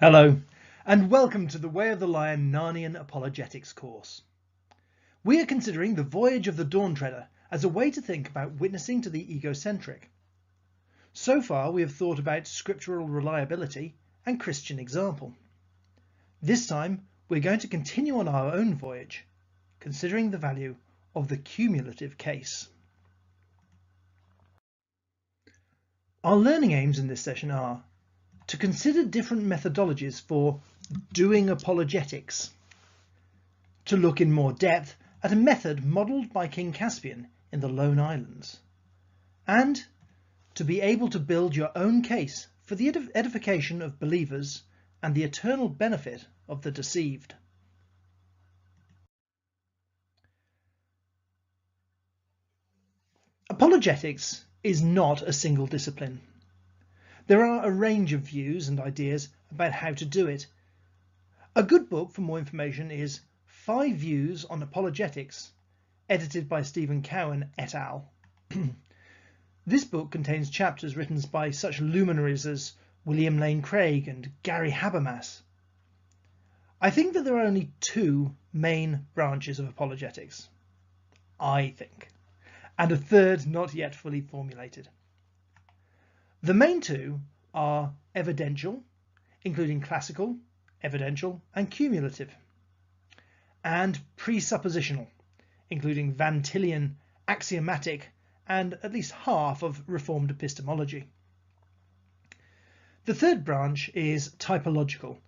Hello, and welcome to the Way of the Lion Narnian Apologetics course. We are considering the Voyage of the Dawntreader as a way to think about witnessing to the egocentric. So far we have thought about scriptural reliability and Christian example. This time we're going to continue on our own voyage, considering the value of the cumulative case. Our learning aims in this session are to consider different methodologies for doing apologetics, to look in more depth at a method modelled by King Caspian in the Lone Islands, and to be able to build your own case for the edification of believers and the eternal benefit of the deceived. Apologetics is not a single discipline. There are a range of views and ideas about how to do it. A good book for more information is 5 Views on Apologetics, edited by Stephen Cowan et al. This book contains chapters written by such luminaries as William Lane Craig and Gary Habermas. I think that there are only 2 main branches of apologetics, I think, and a third not yet fully formulated. The main 2 are evidential, including classical, evidential and cumulative, and presuppositional, including Van Tillian, axiomatic and at least half of Reformed epistemology. The third branch is typological,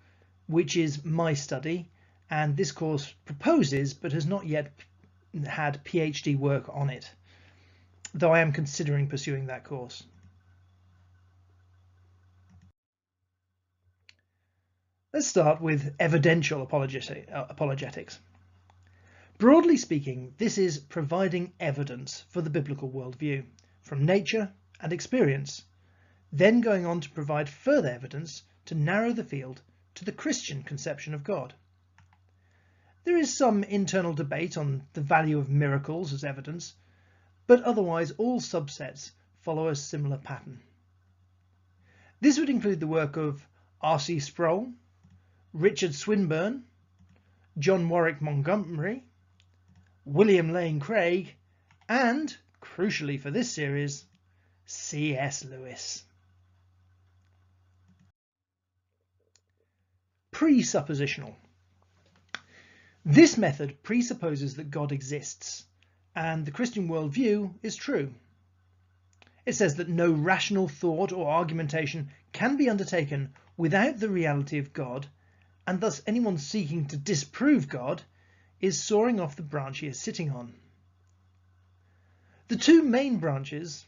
which is my study, and this course proposes but has not yet had PhD work on it, though I am considering pursuing that course. Let's start with evidential apologetics. Broadly speaking, this is providing evidence for the biblical worldview from nature and experience, then going on to provide further evidence to narrow the field to the Christian conception of God. There is some internal debate on the value of miracles as evidence, but otherwise all subsets follow a similar pattern. This would include the work of R.C. Sproul, Richard Swinburne, John Warwick Montgomery, William Lane Craig, and, crucially for this series, C.S. Lewis. Presuppositional. This method presupposes that God exists, and the Christian worldview is true. It says that no rational thought or argumentation can be undertaken without the reality of God, and thus anyone seeking to disprove God is sawing off the branch he is sitting on. The 2 main branches,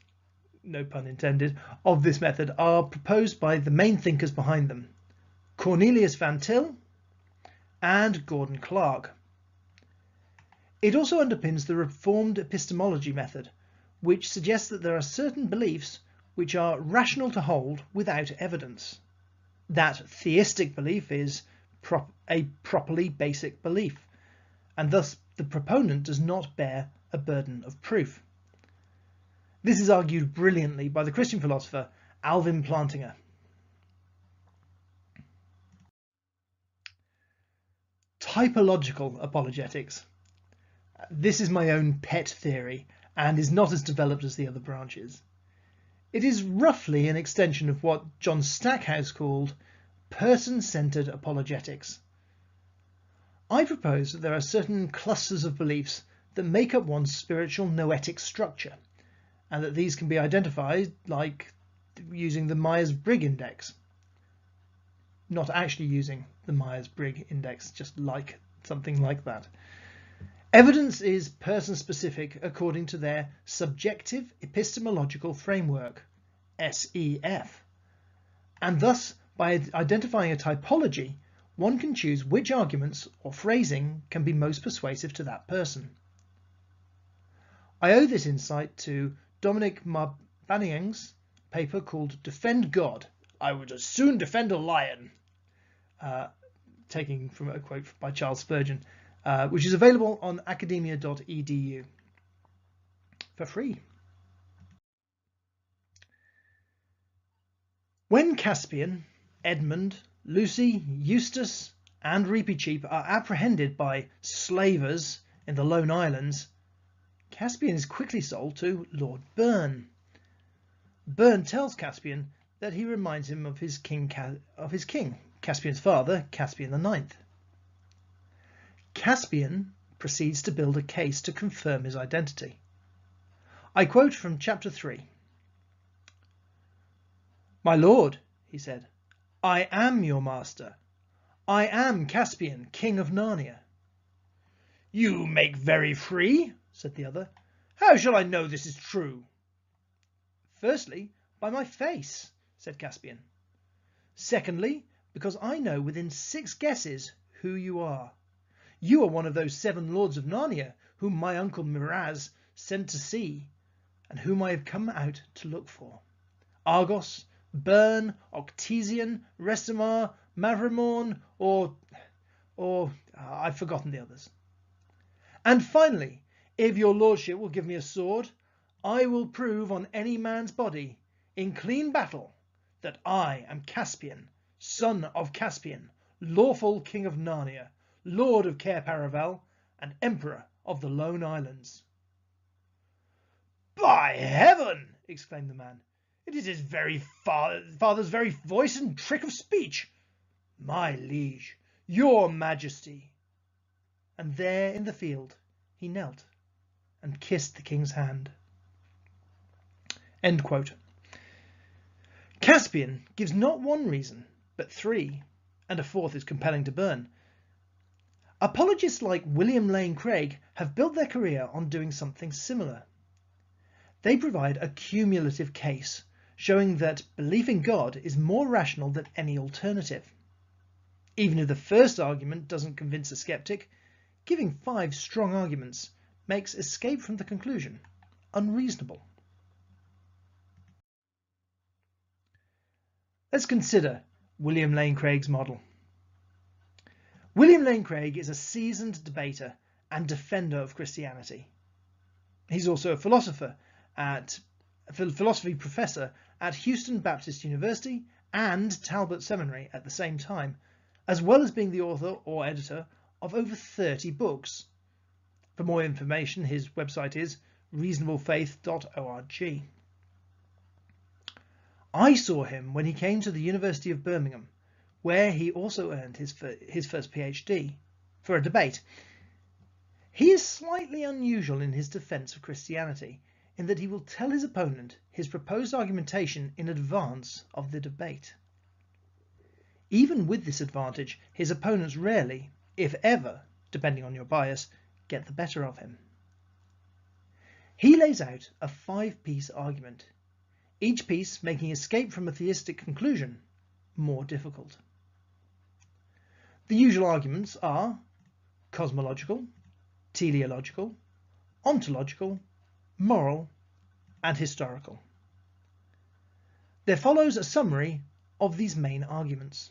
no pun intended, of this method are proposed by the main thinkers behind them, Cornelius Van Til and Gordon Clark. It also underpins the Reformed epistemology method, which suggests that there are certain beliefs which are rational to hold without evidence. That theistic belief is a properly basic belief, and thus the proponent does not bear a burden of proof. This is argued brilliantly by the Christian philosopher Alvin Plantinga. Typological apologetics. This is my own pet theory and is not as developed as the other branches. It is roughly an extension of what John Stackhouse called person-centered apologetics. I propose that there are certain clusters of beliefs that make up one's spiritual noetic structure, and that these can be identified like using the Myers-Briggs index. Not actually using the Myers-Briggs index, just like something like that. Evidence is person-specific according to their subjective epistemological framework, SEF, and thus by identifying a typology, one can choose which arguments or phrasing can be most persuasive to that person. I owe this insight to Dominic Marbaniang's paper called Defend God, I Would As Soon Defend a Lion, taking from a quote by Charles Spurgeon, which is available on academia.edu for free. When Caspian, Edmund Lucy, Eustace and Reepicheep are apprehended by slavers in the Lone Islands, Caspian is quickly sold to Lord Byrne. Byrne tells Caspian that he reminds him of his king, Caspian's father, Caspian IX. Caspian proceeds to build a case to confirm his identity. I quote from chapter 3. "My lord," he said, "I am your master. I am Caspian, king of Narnia." "You make very free," said the other. "How shall I know this is true?" "Firstly, by my face," said Caspian. "Secondly, because I know within 6 guesses who you are. You are one of those 7 lords of Narnia whom my uncle Miraz sent to sea, and whom I have come out to look for. Argos, Byrne, Octesian, Restimar, Mavrimorn, or I've forgotten the others. And finally, if your lordship will give me a sword, I will prove on any man's body, in clean battle, that I am Caspian, son of Caspian, lawful king of Narnia, lord of Cair Paravel, and emperor of the Lone Islands." "By heaven!" exclaimed the man. "It is his very father's very voice and trick of speech. My liege, your majesty." And there in the field he knelt and kissed the king's hand. End quote. Caspian gives not 1 reason, but 3, and a 4th is compelling to Byrne. Apologists like William Lane Craig have built their career on doing something similar. They provide a cumulative case, showing that belief in God is more rational than any alternative. Even if the first argument doesn't convince a skeptic, giving 5 strong arguments makes escape from the conclusion unreasonable. Let's consider William Lane Craig's model. William Lane Craig is a seasoned debater and defender of Christianity. He's also a philosophy professor at Houston Baptist University and Talbot Seminary at the same time, as well as being the author or editor of over 30 books. For more information, his website is reasonablefaith.org. I saw him when he came to the University of Birmingham, where he also earned his first PhD, for a debate. He is slightly unusual in his defence of Christianity, in that he will tell his opponent his proposed argumentation in advance of the debate. Even with this advantage, his opponents rarely, if ever, depending on your bias, get the better of him. He lays out a 5-piece argument, each piece making escape from a theistic conclusion more difficult. The usual arguments are cosmological, teleological, ontological, moral, and historical. There follows a summary of these main arguments.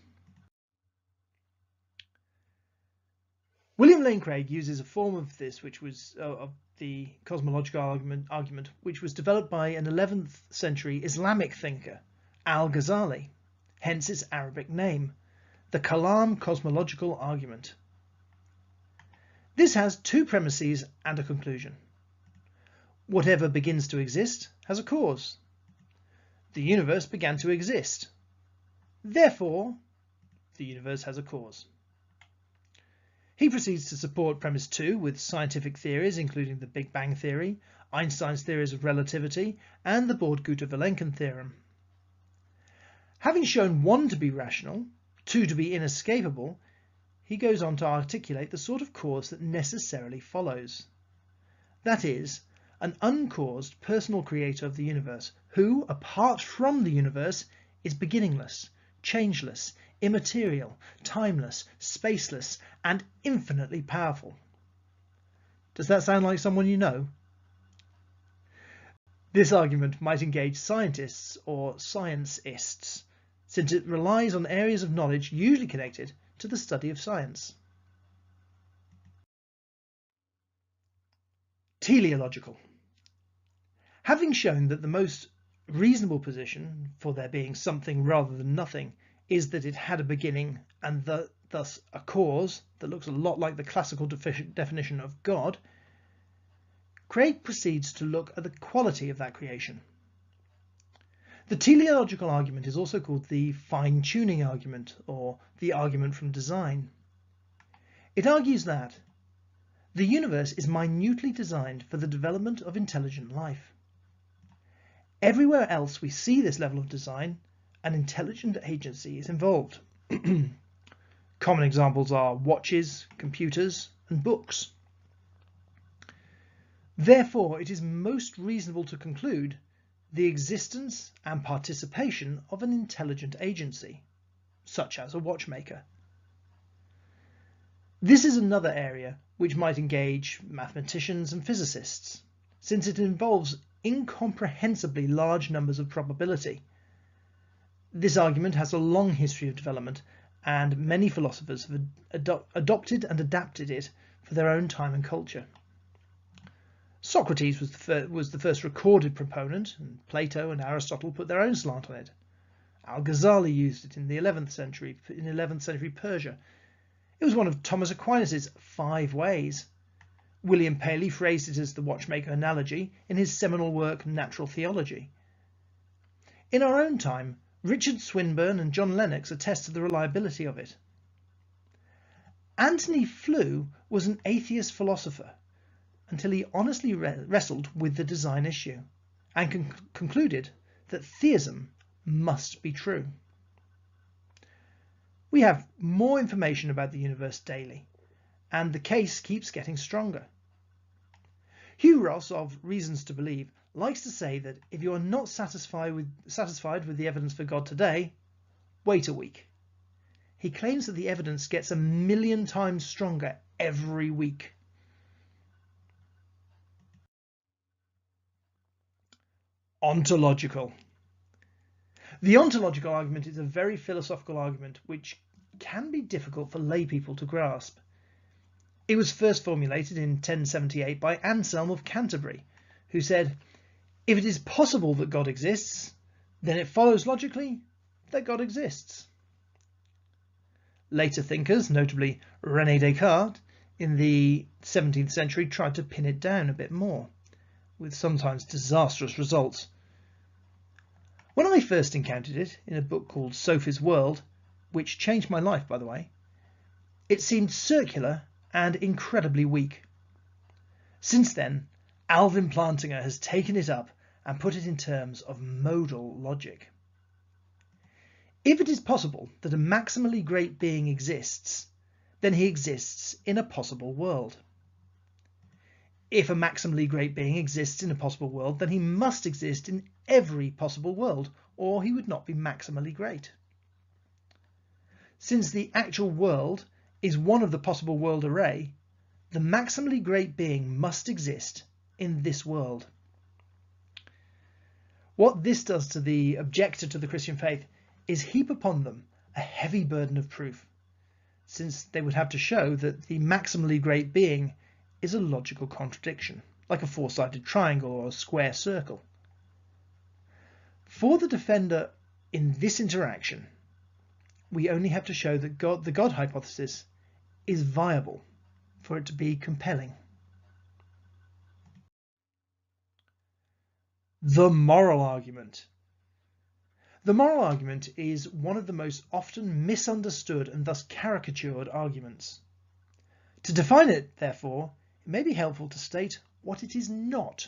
William Lane Craig uses a form of this, which was of the cosmological argument, which was developed by an 11th century Islamic thinker, Al-Ghazali, hence its Arabic name, the KALAM cosmological argument. This has 2 premises and a conclusion. Whatever begins to exist has a cause. The universe began to exist. Therefore, the universe has a cause. He proceeds to support premise 2 with scientific theories, including the Big Bang theory, Einstein's theories of relativity, and the Borde-Guter-Vilenkin theorem. Having shown 1 to be rational, 2 to be inescapable, he goes on to articulate the sort of cause that necessarily follows. That is, an uncaused personal creator of the universe, who, apart from the universe, is beginningless, changeless, immaterial, timeless, spaceless, and infinitely powerful. Does that sound like someone you know? This argument might engage scientists or sciencists, since it relies on areas of knowledge usually connected to the study of science. Teleological. Having shown that the most reasonable position for there being something rather than nothing is that it had a beginning and thus a cause that looks a lot like the classical definition of God, Craig proceeds to look at the quality of that creation. The teleological argument is also called the fine-tuning argument, or the argument from design. It argues that the universe is minutely designed for the development of intelligent life. Everywhere else we see this level of design, an intelligent agency is involved. Common examples are watches, computers, and books. Therefore, it is most reasonable to conclude the existence and participation of an intelligent agency, such as a watchmaker. This is another area which might engage mathematicians and physicists, since it involves incomprehensibly large numbers of probability. This argument has a long history of development, and many philosophers have adopted and adapted it for their own time and culture. Socrates was the first recorded proponent, and Plato and Aristotle put their own slant on it. Al-Ghazali used it in the 11th century Persia. It was one of Thomas Aquinas' 5 ways. William Paley phrased it as the watchmaker analogy in his seminal work Natural Theology. In our own time, Richard Swinburne and John Lennox attest to the reliability of it. Antony Flew was an atheist philosopher until he honestly wrestled with the design issue and concluded that theism must be true. We have more information about the universe daily, and the case keeps getting stronger. Hugh Ross of Reasons to Believe likes to say that if you are not satisfied with the evidence for God today, wait a week. He claims that the evidence gets 1,000,000 times stronger every week. Ontological. The ontological argument is a very philosophical argument which can be difficult for lay people to grasp. It was first formulated in 1078 by Anselm of Canterbury, who said, "If it is possible that God exists, then it follows logically that God exists." Later thinkers, notably René Descartes, in the 17th century tried to pin it down a bit more, with sometimes disastrous results. When I first encountered it in a book called Sophie's World, which changed my life by the way, it seemed circular and incredibly weak. Since then, Alvin Plantinga has taken it up and put it in terms of modal logic. If it is possible that a maximally great being exists, then he exists in a possible world. If a maximally great being exists in a possible world, then he must exist in every possible world, or he would not be maximally great. Since the actual world is one of the possible world array, the maximally great being must exist in this world. What this does to the objector to the Christian faith is heap upon them a heavy burden of proof, since they would have to show that the maximally great being is a logical contradiction, like a four-sided triangle or a square circle. For the defender in this interaction, we only have to show that the God hypothesis is viable for it to be compelling. The moral argument. The moral argument is one of the most often misunderstood and thus caricatured arguments. To define it, therefore, it may be helpful to state what it is not.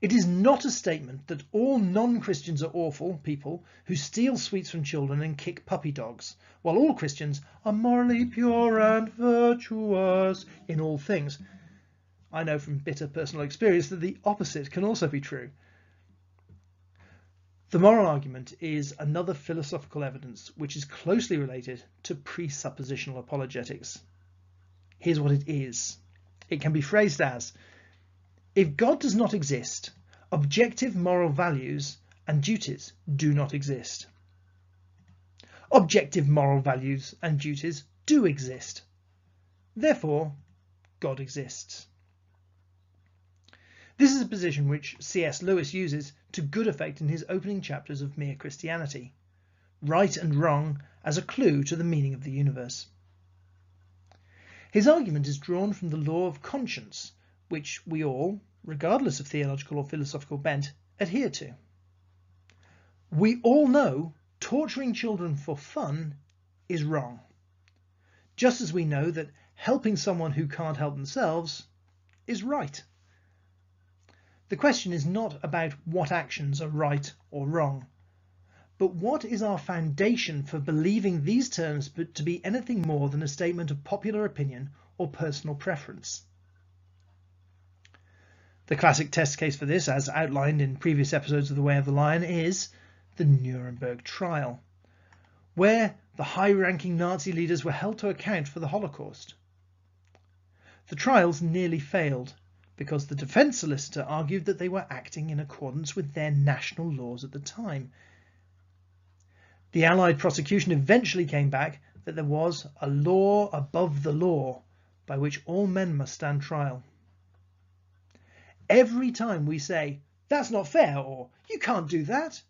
It is not a statement that all non-Christians are awful people who steal sweets from children and kick puppy dogs, while all Christians are morally pure and virtuous in all things. I know from bitter personal experience that the opposite can also be true. The moral argument is another philosophical evidence which is closely related to presuppositional apologetics. Here's what it is. It can be phrased as: if God does not exist, objective moral values and duties do not exist. Objective moral values and duties do exist. Therefore, God exists. This is a position which C.S. Lewis uses to good effect in his opening chapters of Mere Christianity. right and wrong as a clue to the meaning of the universe. His argument is drawn from the law of conscience, which we all, regardless of theological or philosophical bent, adhere to. We all know torturing children for fun is wrong, just as we know that helping someone who can't help themselves is right. The question is not about what actions are right or wrong, but what is our foundation for believing these terms to be anything more than a statement of popular opinion or personal preference? The classic test case for this, as outlined in previous episodes of The Way of the Lion, is the Nuremberg trial, where the high-ranking Nazi leaders were held to account for the Holocaust. The trials nearly failed because the defence solicitor argued that they were acting in accordance with their national laws at the time. The Allied prosecution eventually came back that there was a law above the law by which all men must stand trial. Every time we say, "That's not fair," or "You can't do that,"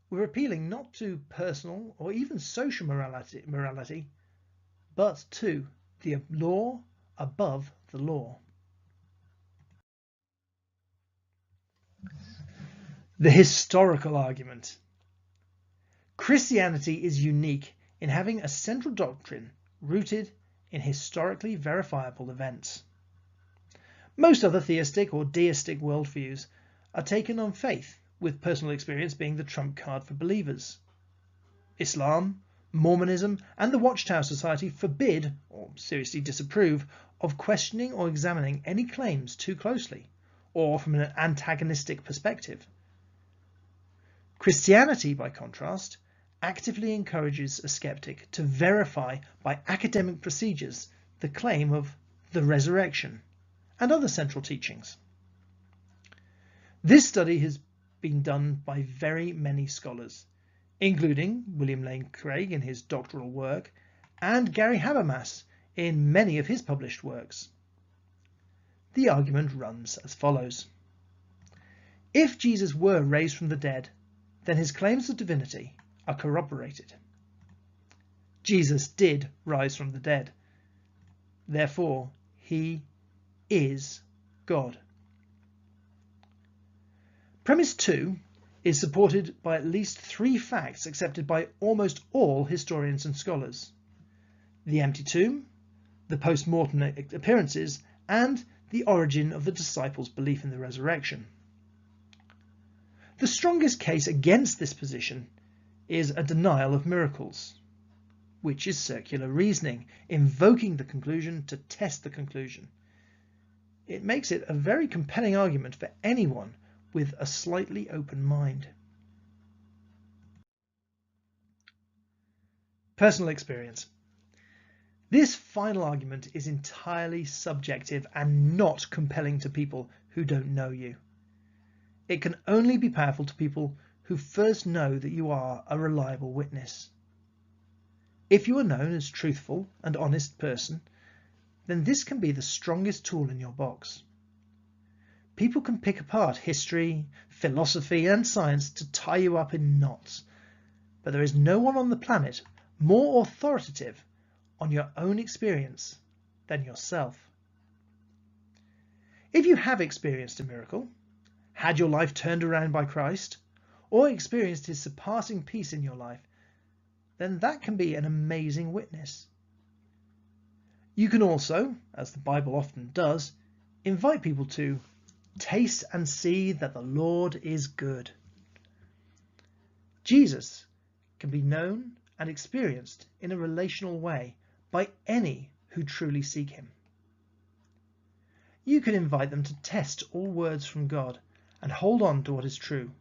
we're appealing not to personal or even social morality, but to the law above the law. The historical argument. Christianity is unique in having a central doctrine rooted in historically verifiable events. Most other theistic or deistic worldviews are taken on faith, with personal experience being the trump card for believers. Islam, Mormonism, and the Watchtower Society forbid, or seriously disapprove, of questioning or examining any claims too closely, or from an antagonistic perspective. Christianity, by contrast, actively encourages a skeptic to verify by academic procedures the claim of the resurrection and other central teachings. This study has been done by very many scholars, including William Lane Craig in his doctoral work and Gary Habermas in many of his published works. The argument runs as follows. If Jesus were raised from the dead, then his claims of divinity are corroborated. Jesus did rise from the dead. Therefore, he is God. Premise 2 is supported by at least 3 facts accepted by almost all historians and scholars: the empty tomb, the post-mortem appearances, and the origin of the disciples' belief in the resurrection. The strongest case against this position is a denial of miracles, which is circular reasoning, invoking the conclusion to test the conclusion. It makes it a very compelling argument for anyone with a slightly open mind. Personal experience. This final argument is entirely subjective and not compelling to people who don't know you. It can only be powerful to people who first know that you are a reliable witness. If you are known as a truthful and honest person, then this can be the strongest tool in your box. People can pick apart history, philosophy, and science to tie you up in knots, but there is no one on the planet more authoritative on your own experience than yourself. If you have experienced a miracle, had your life turned around by Christ, or experienced his surpassing peace in your life, then that can be an amazing witness. You can also, as the Bible often does, invite people to taste and see that the Lord is good. Jesus can be known and experienced in a relational way by any who truly seek him. You can invite them to test all words from God and hold on to what is true.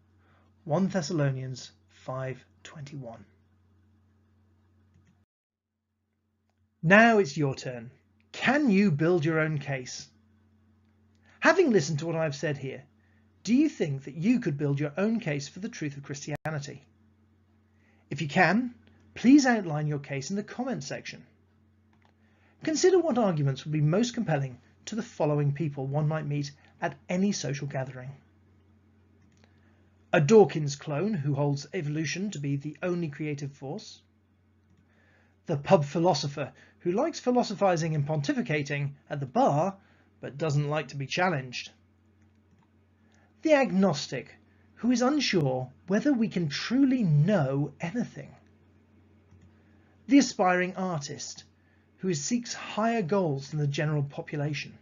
1 Thessalonians 5:21. Now it's your turn. Can you build your own case? Having listened to what I've said here, do you think that you could build your own case for the truth of Christianity? If you can, please outline your case in the comment section. Consider what arguments would be most compelling to the following people one might meet at any social gathering. a Dawkins clone who holds evolution to be the only creative force, the pub philosopher who likes philosophizing and pontificating at the bar but doesn't like to be challenged, the agnostic who is unsure whether we can truly know anything, the aspiring artist who seeks higher goals than the general population.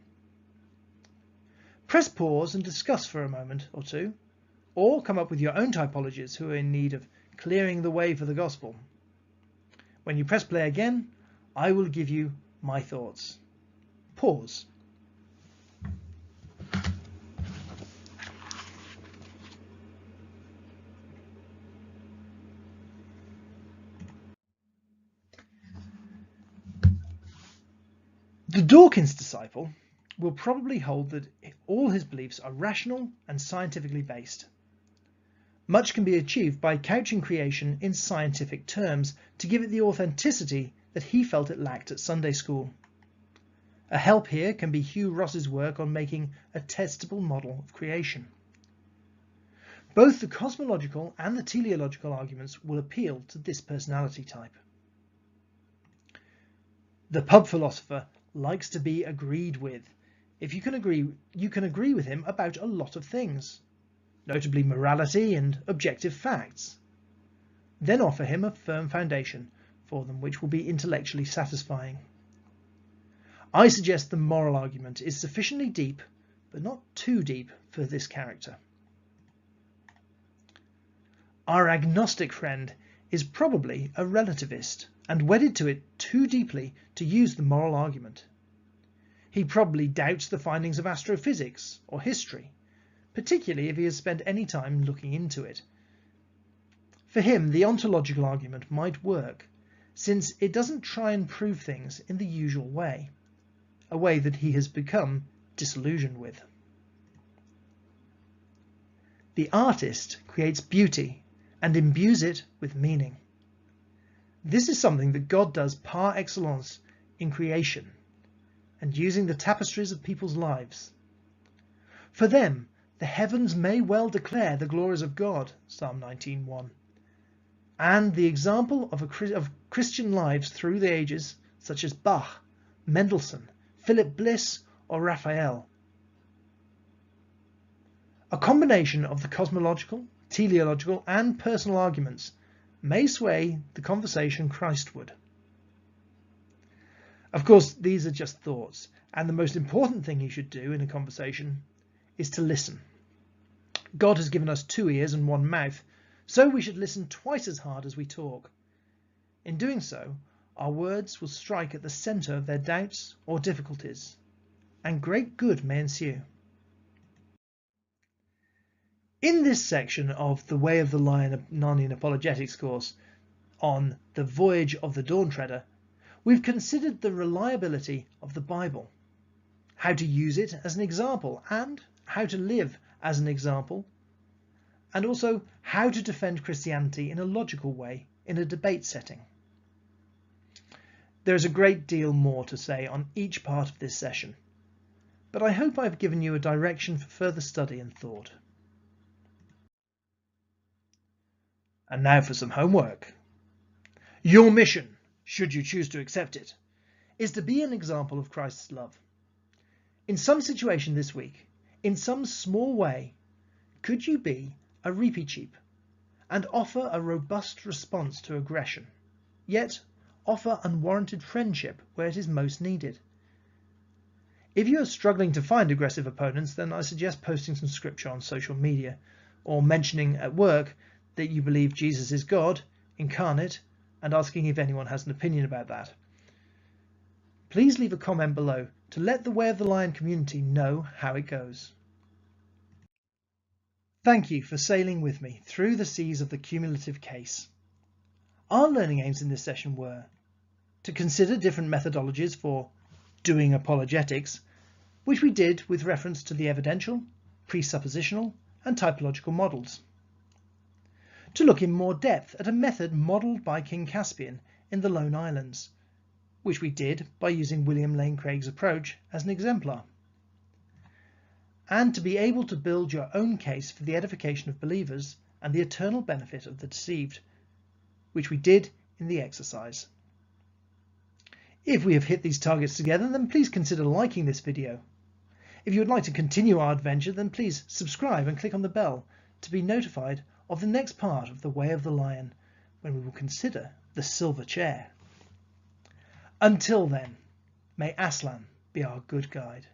Press pause and discuss for a moment or two, or come up with your own typologies who are in need of clearing the way for the gospel. When you press play again, I will give you my thoughts. Pause. The Dawkins disciple will probably hold that all his beliefs are rational and scientifically based. Much can be achieved by couching creation in scientific terms to give it the authenticity that he felt it lacked at Sunday school. A help here can be Hugh Ross's work on making a testable model of creation. Both the cosmological and the teleological arguments will appeal to this personality type. The pub philosopher likes to be agreed with. If you can agree with him about a lot of things, notably morality and objective facts. Then offer him a firm foundation for them which will be intellectually satisfying. I suggest the moral argument is sufficiently deep, but not too deep for this character. Our agnostic friend is probably a relativist and wedded to it too deeply to use the moral argument. He probably doubts the findings of astrophysics or history, particularly if he has spent any time looking into it. For him, the ontological argument might work, since it doesn't try and prove things in the usual way, a way that he has become disillusioned with. The artist creates beauty and imbues it with meaning. This is something that God does par excellence in creation and using the tapestries of people's lives. For them, the heavens may well declare the glories of God, Psalm 19:1, and the example of Christian lives through the ages, such as Bach, Mendelssohn, Philip Bliss, or Raphael. A combination of the cosmological, teleological, and personal arguments may sway the conversation Christward. Of course, these are just thoughts, and the most important thing you should do in a conversation is to listen. God has given us 2 ears and 1 mouth, so we should listen twice as hard as we talk. In doing so, our words will strike at the centre of their doubts or difficulties, and great good may ensue. In this section of the Way of the Lion Narnian Apologetics course on the Voyage of the Dawntreader, we've considered the reliability of the Bible, how to use it as an example and how to live as an example, and also how to defend Christianity in a logical way in a debate setting. There is a great deal more to say on each part of this session, but I hope I've given you a direction for further study and thought. And now for some homework. Your mission, should you choose to accept it, is to be an example of Christ's love. In some situation this week, in some small way, could you be a repeat sheep and offer a robust response to aggression, yet offer unwarranted friendship where it is most needed? If you are struggling to find aggressive opponents, then I suggest posting some scripture on social media or mentioning at work that you believe Jesus is God incarnate and asking if anyone has an opinion about that. Please leave a comment below to let the Way of the Lion community know how it goes. Thank you for sailing with me through the seas of the cumulative case. Our learning aims in this session were to consider different methodologies for doing apologetics, which we did with reference to the evidential, presuppositional, and typological models. To look in more depth at a method modelled by King Caspian in the Lone Islands, which we did by using William Lane Craig's approach as an exemplar. and to be able to build your own case for the edification of believers and the eternal benefit of the deceived, which we did in the exercise. If we have hit these targets together, then please consider liking this video. If you would like to continue our adventure, then please subscribe and click on the bell to be notified of the next part of the Way of the Lion, when we will consider the silver chair. Until then, may Aslan be our good guide.